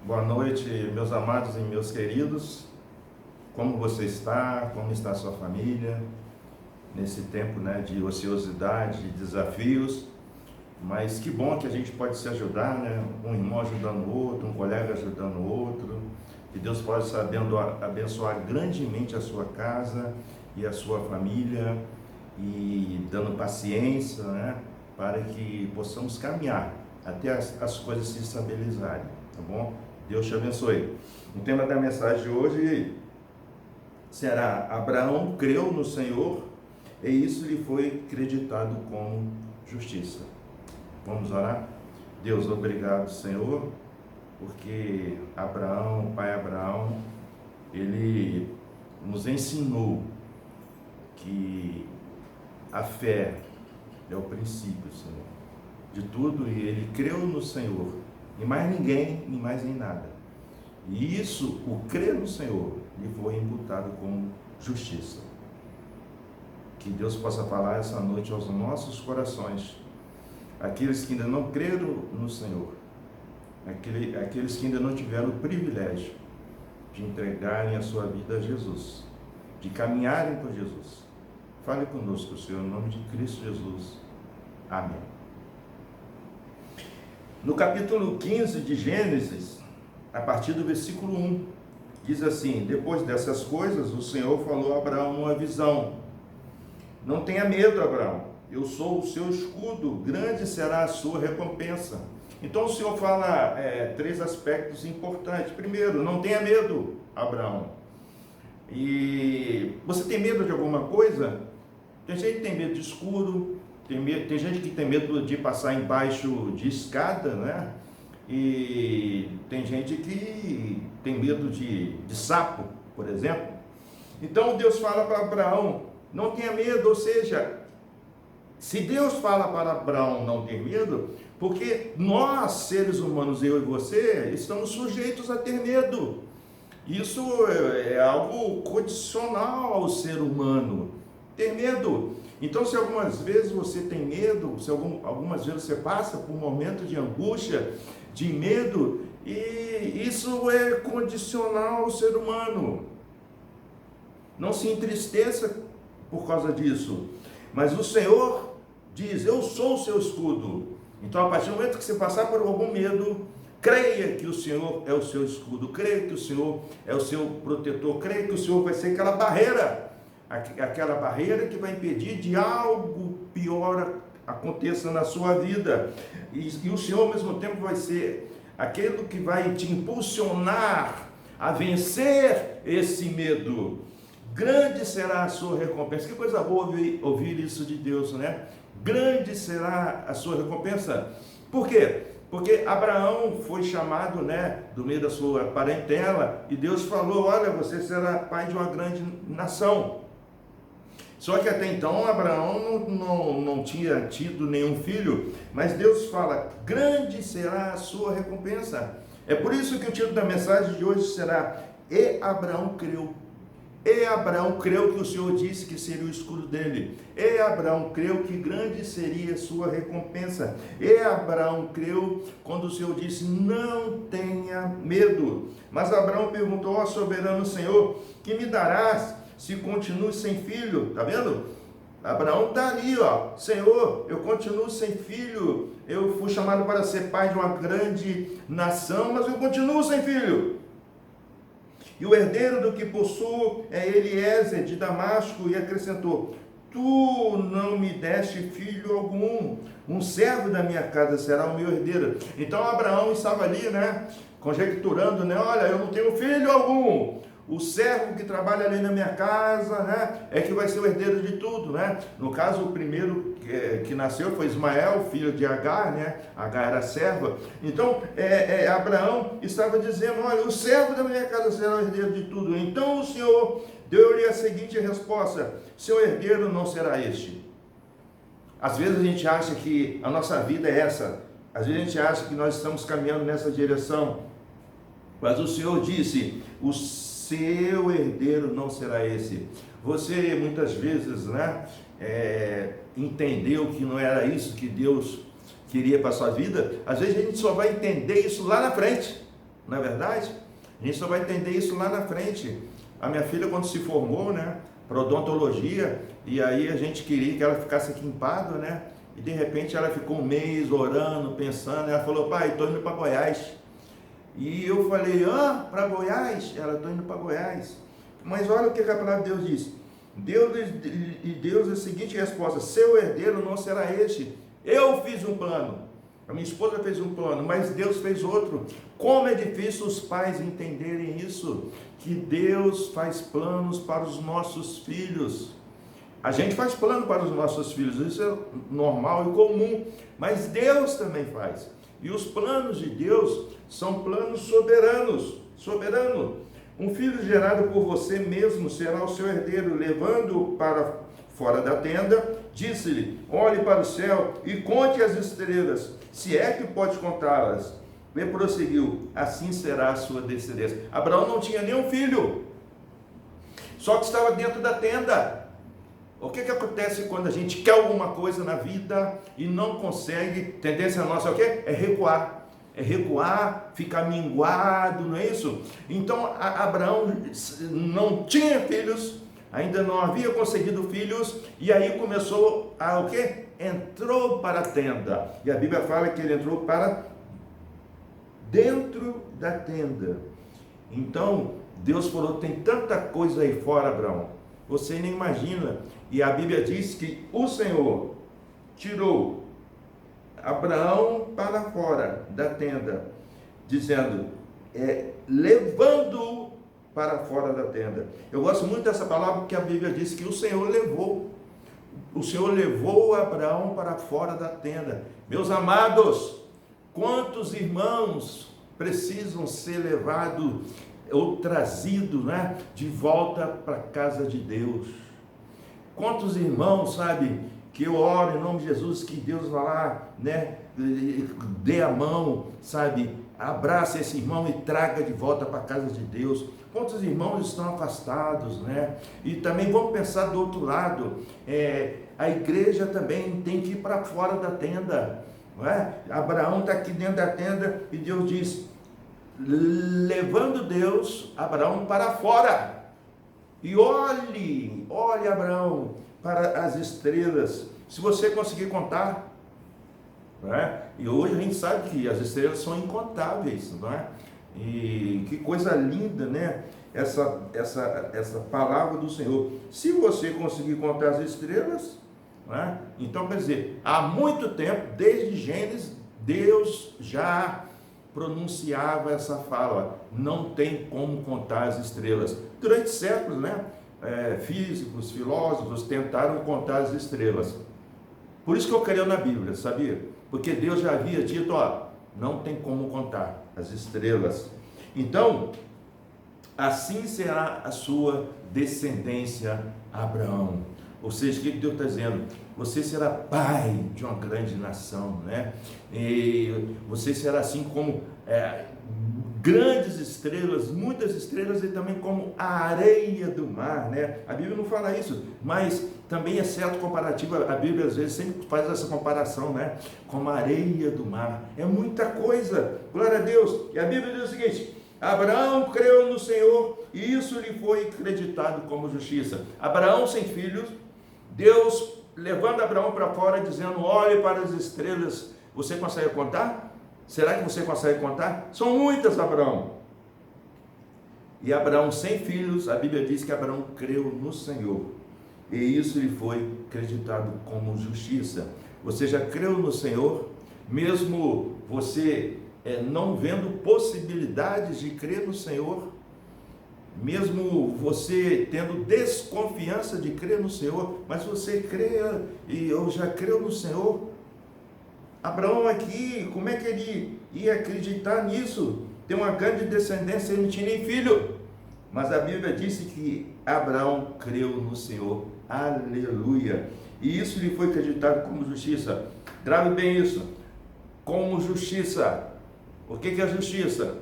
Boa noite, meus amados e meus queridos. Como você está? Como está a sua família? Nesse tempo, de ociosidade, de desafios. Mas que bom que a gente pode se ajudar, Um irmão ajudando o outro, um colega ajudando o outro. Que Deus possa abençoar grandemente a sua casa e a sua família. E dando paciência, Para que possamos caminhar até as coisas se estabilizarem, tá bom? Deus te abençoe. O tema da mensagem de hoje será: Abraão creu no Senhor e isso lhe foi creditado como justiça. Vamos orar? Deus, obrigado, Senhor, porque Abraão, o pai Abraão, ele nos ensinou que a fé é o princípio, Senhor, de tudo, e ele creu no Senhor, e mais ninguém, nem mais nem nada. E isso, o crer no Senhor, lhe foi imputado como justiça. Que Deus possa falar essa noite aos nossos corações, aqueles que ainda não creram no Senhor, aqueles que ainda não tiveram o privilégio de entregarem a sua vida a Jesus, de caminharem com Jesus. Fale conosco, Senhor, em nome de Cristo Jesus. Amém. No capítulo 15 de Gênesis, a partir do versículo 1, diz assim: depois dessas coisas, o Senhor falou a Abraão numa visão: não tenha medo, Abraão, eu sou o seu escudo, grande será a sua recompensa. Então o Senhor fala três aspectos importantes. Primeiro, não tenha medo, Abraão. E você tem medo de alguma coisa? Tem gente que tem medo de escuro, tem gente que tem medo de passar embaixo de escada, E tem gente que tem medo de sapo, por exemplo. Então Deus fala para Abraão: não tenha medo, ou seja, se Deus fala para Abraão não ter medo, porque nós, seres humanos, eu e você, estamos sujeitos a ter medo. Isso é algo condicional ao ser humano, ter medo. Então, se algumas vezes você tem medo, se algumas vezes você passa por um momento de angústia, de medo, e isso é condicional ao ser humano. Não se entristeça por causa disso. Mas o Senhor diz: eu sou o seu escudo. Então, a partir do momento que você passar por algum medo, creia que o Senhor é o seu escudo, creia que o Senhor é o seu protetor, creia que o Senhor vai ser aquela barreira que vai impedir de algo pior aconteça na sua vida. E o Senhor, ao mesmo tempo, vai ser aquele que vai te impulsionar a vencer esse medo. Grande será a sua recompensa. Que coisa boa ouvir isso de Deus, Grande será a sua recompensa. Por quê? Porque Abraão foi chamado, do meio da sua parentela, e Deus falou: olha, você será pai de uma grande nação. Só que até então Abraão não tinha tido nenhum filho, mas Deus fala: grande será a sua recompensa. É por isso que o título da mensagem de hoje será: E Abraão creu. E Abraão creu que o Senhor disse que seria o escudo dele. E Abraão creu que grande seria a sua recompensa. E Abraão creu quando o Senhor disse: não tenha medo. Mas Abraão perguntou: ó soberano Senhor, que me darás se continuo sem filho? Está vendo? Abraão está ali, Senhor, eu continuo sem filho. Eu fui chamado para ser pai de uma grande nação, mas eu continuo sem filho. E o herdeiro do que possuo é Eliezer de Damasco. E acrescentou: tu não me deste filho algum, um servo da minha casa será o meu herdeiro. Então Abraão estava ali, conjecturando, olha, eu não tenho filho algum. O servo que trabalha ali na minha casa, é que vai ser o herdeiro de tudo, No caso, o primeiro que nasceu foi Ismael, filho de Agar, Agar era serva. Então, Abraão estava dizendo: olha, o servo da minha casa será o herdeiro de tudo. Então o Senhor deu-lhe a seguinte resposta: seu herdeiro não será este. Às vezes a gente acha que a nossa vida é essa. Às vezes a gente acha que nós estamos caminhando nessa direção. Mas o Senhor disse: o seu herdeiro não será esse. Você muitas vezes entendeu que não era isso que Deus queria para a sua vida. Às vezes a gente só vai entender isso lá na frente. Não é verdade? A gente só vai entender isso lá na frente. A minha filha, quando se formou, né, para odontologia, e aí a gente queria que ela ficasse aqui em Pádua, né? E de repente ela ficou um mês orando, pensando, ela falou: pai, estou indo para Goiás. E eu falei: para Goiás? Ela: estou indo para Goiás. Mas olha o que a palavra de Deus diz. Deus é a seguinte resposta: seu herdeiro não será este. Eu fiz um plano, a minha esposa fez um plano, mas Deus fez outro. Como é difícil os pais entenderem isso, que Deus faz planos para os nossos filhos. A gente faz plano para os nossos filhos, isso é normal e comum, mas Deus também faz. E os planos de Deus são planos soberanos, soberano. Um filho gerado por você mesmo será o seu herdeiro. Levando-o para fora da tenda, disse-lhe: olhe para o céu e conte as estrelas, se é que pode contá-las. E prosseguiu: assim será a sua descendência. Abraão não tinha nenhum filho, só que estava dentro da tenda. O que acontece quando a gente quer alguma coisa na vida e não consegue? Tendência nossa é o quê? É recuar. É recuar, ficar minguado, não é isso? Então Abraão não tinha filhos, ainda não havia conseguido filhos, e aí começou a o quê? Entrou para a tenda. E a Bíblia fala que ele entrou para dentro da tenda. Então Deus falou: tem tanta coisa aí fora, Abraão, você nem imagina. E a Bíblia diz que o Senhor tirou Abraão para fora da tenda, dizendo, levando-o para fora da tenda. Eu gosto muito dessa palavra, porque a Bíblia diz que o Senhor levou Abraão para fora da tenda. Meus amados, quantos irmãos precisam ser levados ou trazidos, né, de volta para a casa de Deus? Quantos irmãos, sabe, que eu oro em nome de Jesus, que Deus vá lá, né, dê a mão, sabe, abraça esse irmão e traga de volta para a casa de Deus. Quantos irmãos estão afastados, né? E também vamos pensar do outro lado, a igreja também tem que ir para fora da tenda, não é? Abraão está aqui dentro da tenda e Deus diz, levando Deus, Abraão para fora, e olhe Abraão, para as estrelas, se você conseguir contar, não é? E hoje a gente sabe que as estrelas são incontáveis, não é? E que coisa linda, né? Essa palavra do Senhor. Se você conseguir contar as estrelas, não é? Então quer dizer, há muito tempo, desde Gênesis, Deus já pronunciava essa fala: não tem como contar as estrelas. Durante séculos, né? Físicos, filósofos tentaram contar as estrelas. Por isso que eu creio na Bíblia, sabia? Porque Deus já havia dito, não tem como contar as estrelas. Então, assim será a sua descendência, Abraão. Ou seja, o que Deus está dizendo? Você será pai de uma grande nação, né? E você será assim como grandes estrelas, muitas estrelas, e também como a areia do mar, né? A Bíblia não fala isso, mas também é certo comparativo. A Bíblia às vezes sempre faz essa comparação, né? Como a areia do mar. É muita coisa, glória a Deus. E a Bíblia diz o seguinte: Abraão creu no Senhor e isso lhe foi acreditado como justiça. Abraão sem filhos, Deus levando Abraão para fora, dizendo: olhe para as estrelas. Você consegue contar? Será que você consegue contar? São muitas, Abraão. E Abraão sem filhos, a Bíblia diz que Abraão creu no Senhor, e isso lhe foi acreditado como justiça. Você já creu no Senhor, mesmo você não vendo possibilidades de crer no Senhor, mesmo você tendo desconfiança de crer no Senhor, mas você crê, e eu já creu no Senhor. Abraão aqui, como é que ele ia acreditar nisso? Tem uma grande descendência, ele não tinha nem filho. Mas a Bíblia disse que Abraão creu no Senhor. Aleluia! E isso lhe foi acreditado como justiça. Grave bem isso. Como justiça. O que é a justiça?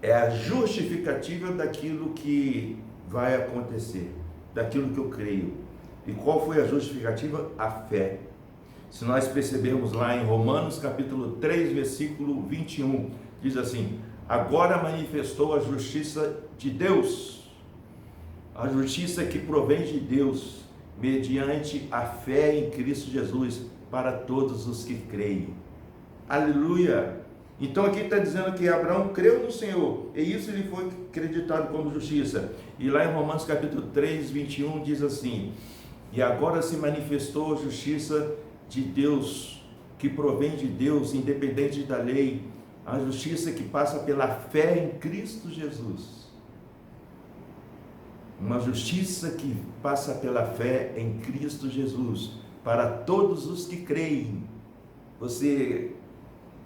É a justificativa daquilo que vai acontecer, daquilo que eu creio. E qual foi a justificativa? A fé. Se nós percebermos lá em Romanos capítulo 3, versículo 21, diz assim: agora manifestou a justiça de Deus, a justiça que provém de Deus, mediante a fé em Cristo Jesus, para todos os que creem. Aleluia! Então aqui está dizendo que Abraão creu no Senhor, e isso lhe foi acreditado como justiça. E lá em Romanos capítulo 3, 21 diz assim: e agora se manifestou a justiça de Deus, que provém de Deus, independente da lei, a justiça que passa pela fé em Cristo Jesus. Uma justiça que passa pela fé em Cristo Jesus, para todos os que creem. Você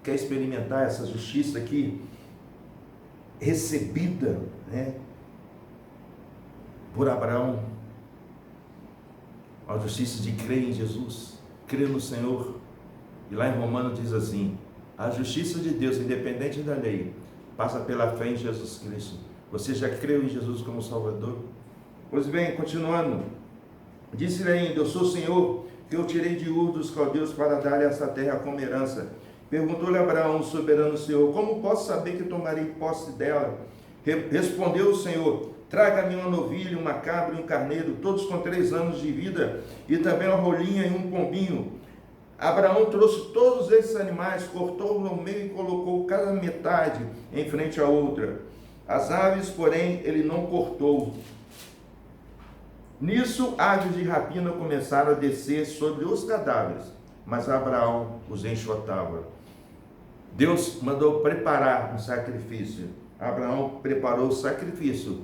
quer experimentar essa justiça aqui, recebida, né, por Abraão? A justiça de crer em Jesus, crer no Senhor. E lá em Romanos diz assim: a justiça de Deus, independente da lei, passa pela fé em Jesus Cristo. Você já creu em Jesus como Salvador? Pois bem, continuando, disse-lhe ainda: eu sou o Senhor, que eu tirei de Ur dos caldeus para dar-lhe essa terra como herança. Perguntou-lhe Abraão, o soberano Senhor: como posso saber que tomarei posse dela? Respondeu o Senhor: traga-me uma novilha, uma cabra e um carneiro, todos com 3 anos de vida, e também uma rolinha e um pombinho. Abraão trouxe todos esses animais, cortou no meio e colocou cada metade em frente à outra. As aves, porém, ele não cortou. Nisso, aves de rapina começaram a descer sobre os cadáveres, mas Abraão os enxotava. Deus mandou preparar um sacrifício. Abraão preparou o sacrifício.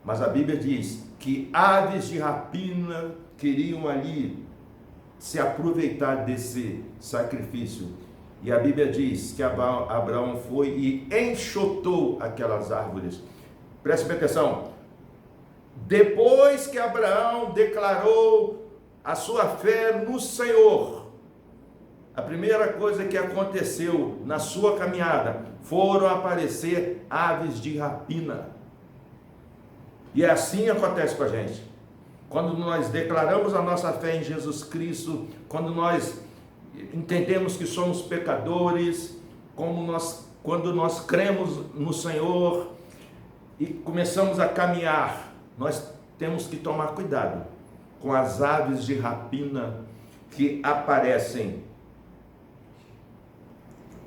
Mas a Bíblia diz que aves de rapina queriam ali se aproveitar desse sacrifício. E a Bíblia diz que Abraão foi e enxotou aquelas árvores. Preste bem atenção. Depois que Abraão declarou a sua fé no Senhor, a primeira coisa que aconteceu na sua caminhada foram aparecer aves de rapina. E assim acontece com a gente. Quando nós declaramos a nossa fé em Jesus Cristo, quando nós entendemos que somos pecadores, quando nós cremos no Senhor e começamos a caminhar, nós temos que tomar cuidado com as aves de rapina que aparecem.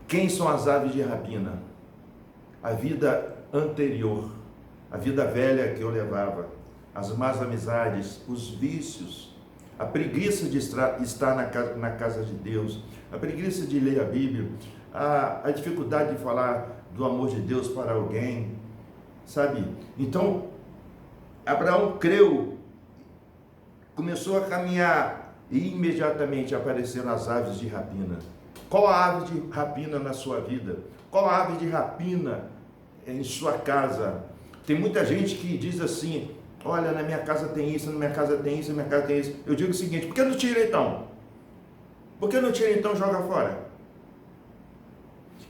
Quem são as aves de rapina? A vida anterior, a vida velha que eu levava, as más amizades, os vícios, a preguiça de estar na casa de Deus, a preguiça de ler a Bíblia, a dificuldade de falar do amor de Deus para alguém, sabe? Então, Abraão creu, começou a caminhar e imediatamente apareceram as aves de rapina. Qual a ave de rapina na sua vida? Qual a ave de rapina em sua casa? Tem muita gente que diz assim: olha, na minha casa tem isso, na minha casa tem isso, na minha casa tem isso. Eu digo o seguinte: por que não tira então? Por que não tira então, joga fora?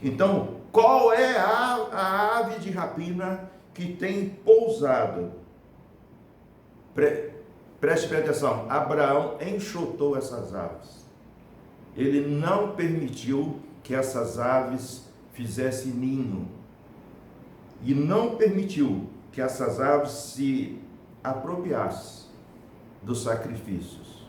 Então, qual é a ave de rapina que tem pousado? Preste atenção, Abraão enxotou essas aves. Ele não permitiu que essas aves fizessem ninho. E não permitiu que essas aves se apropriassem dos sacrifícios.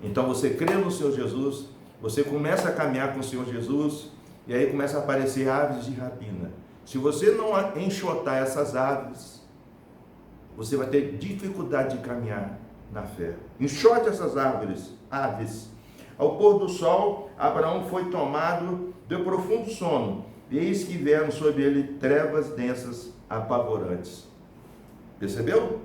Então você crê no Senhor Jesus, você começa a caminhar com o Senhor Jesus, e aí começa a aparecer aves de rapina. Se você não enxotar essas aves, você vai ter dificuldade de caminhar na fé. Enxote essas aves. Ao pôr do sol, Abraão foi tomado de profundo sono, e eis que vieram sobre ele trevas densas, apavorantes. Percebeu?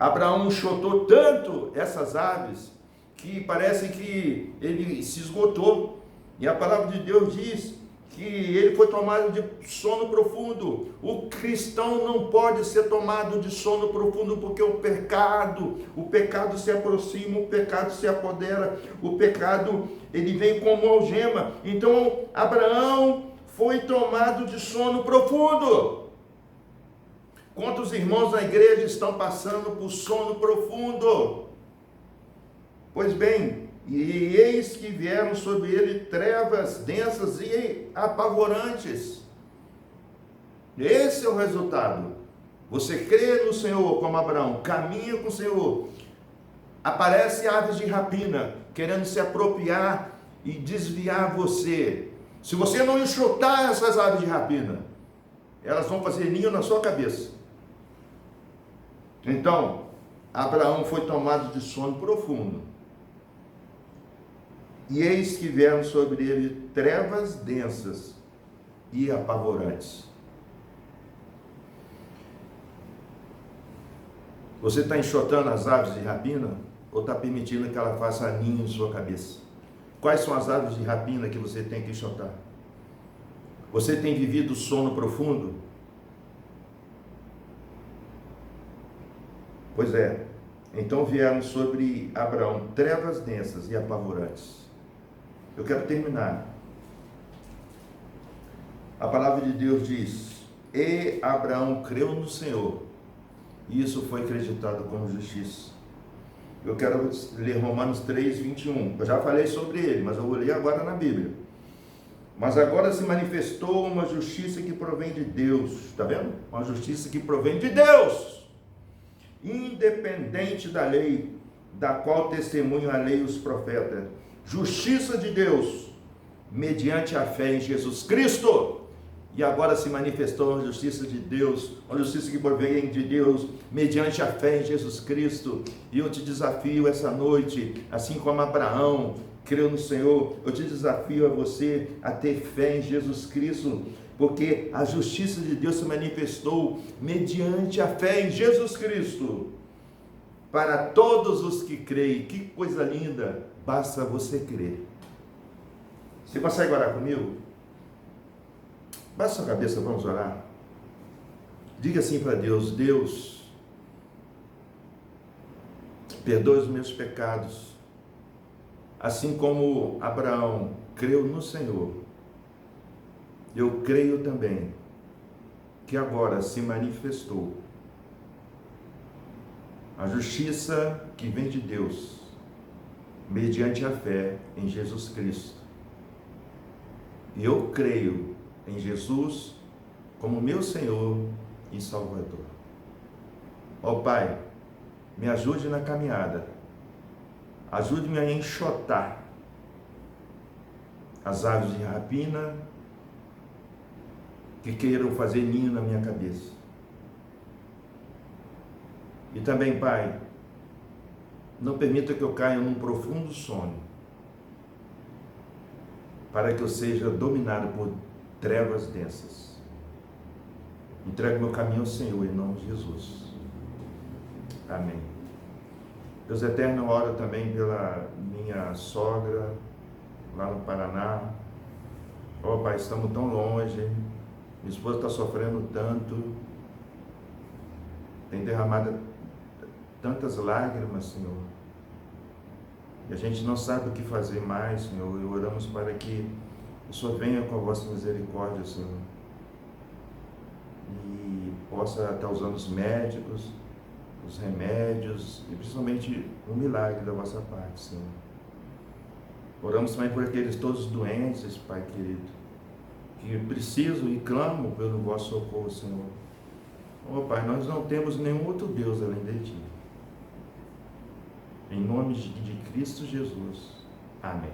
Abraão enxotou tanto essas aves, que parece que ele se esgotou, e a palavra de Deus diz que ele foi tomado de sono profundo. O cristão não pode ser tomado de sono profundo, porque o pecado se aproxima, o pecado se apodera, o pecado, ele vem como algema. Então, Abraão foi tomado de sono profundo. Quantos irmãos na igreja estão passando por sono profundo? Pois bem, e eis que vieram sobre ele trevas densas e apavorantes. Esse é o resultado. Você crê no Senhor como Abraão, caminha com o Senhor, aparece aves de rapina, querendo se apropriar e desviar você. Se você não enxotar essas aves de rapina, elas vão fazer ninho na sua cabeça. Então, Abraão foi tomado de sono profundo. E eis que vieram sobre ele trevas densas e apavorantes. Você está enxotando as aves de rapina ou está permitindo que ela faça ninho em sua cabeça? Quais são as aves de rapina que você tem que enxotar? Você tem vivido sono profundo? Pois é, então vieram sobre Abraão trevas densas e apavorantes. Eu quero terminar. A palavra de Deus diz: e Abraão creu no Senhor, e isso foi acreditado como justiça. Eu quero ler Romanos 3, 21. Eu já falei sobre ele, mas eu vou ler agora na Bíblia. Mas agora se manifestou uma justiça que provém de Deus. Está vendo? Uma justiça que provém de Deus, independente da lei, da qual testemunham a lei e os profetas. Justiça de Deus, mediante a fé em Jesus Cristo. E agora se manifestou a justiça de Deus, a justiça que provém de Deus, mediante a fé em Jesus Cristo. E eu te desafio essa noite, assim como Abraão creu no Senhor, eu te desafio a você a ter fé em Jesus Cristo, porque a justiça de Deus se manifestou mediante a fé em Jesus Cristo, para todos os que creem. Que coisa linda, basta você crer. Você consegue orar comigo? Baixa sua cabeça, vamos orar. Diga assim para Deus: Deus, perdoe os meus pecados, assim como Abraão creu no Senhor, eu creio também que agora se manifestou a justiça que vem de Deus, mediante a fé em Jesus Cristo. E eu creio em Jesus como meu Senhor e Salvador. Ó Pai, me ajude na caminhada, ajude-me a enxotar as aves de rapina que queiram fazer ninho na minha cabeça. E também, Pai, não permita que eu caia num profundo sono, para que eu seja dominado por trevas densas. Entrego meu caminho ao Senhor, em nome de Jesus. Amém. Deus eterno, eu oro também pela minha sogra, lá no Paraná. Ó Pai, estamos tão longe, minha esposa está sofrendo tanto, tem derramado tantas lágrimas, Senhor, e a gente não sabe o que fazer mais, Senhor, e oramos para que o Senhor venha com a vossa misericórdia, Senhor, e possa estar usando os médicos, os remédios, e principalmente um milagre da vossa parte, Senhor. Oramos também por aqueles todos doentes, Pai querido, que precisam e clamam pelo vosso socorro, Senhor. Ó Pai, nós não temos nenhum outro Deus além de Ti. Em nome de Cristo Jesus. Amém.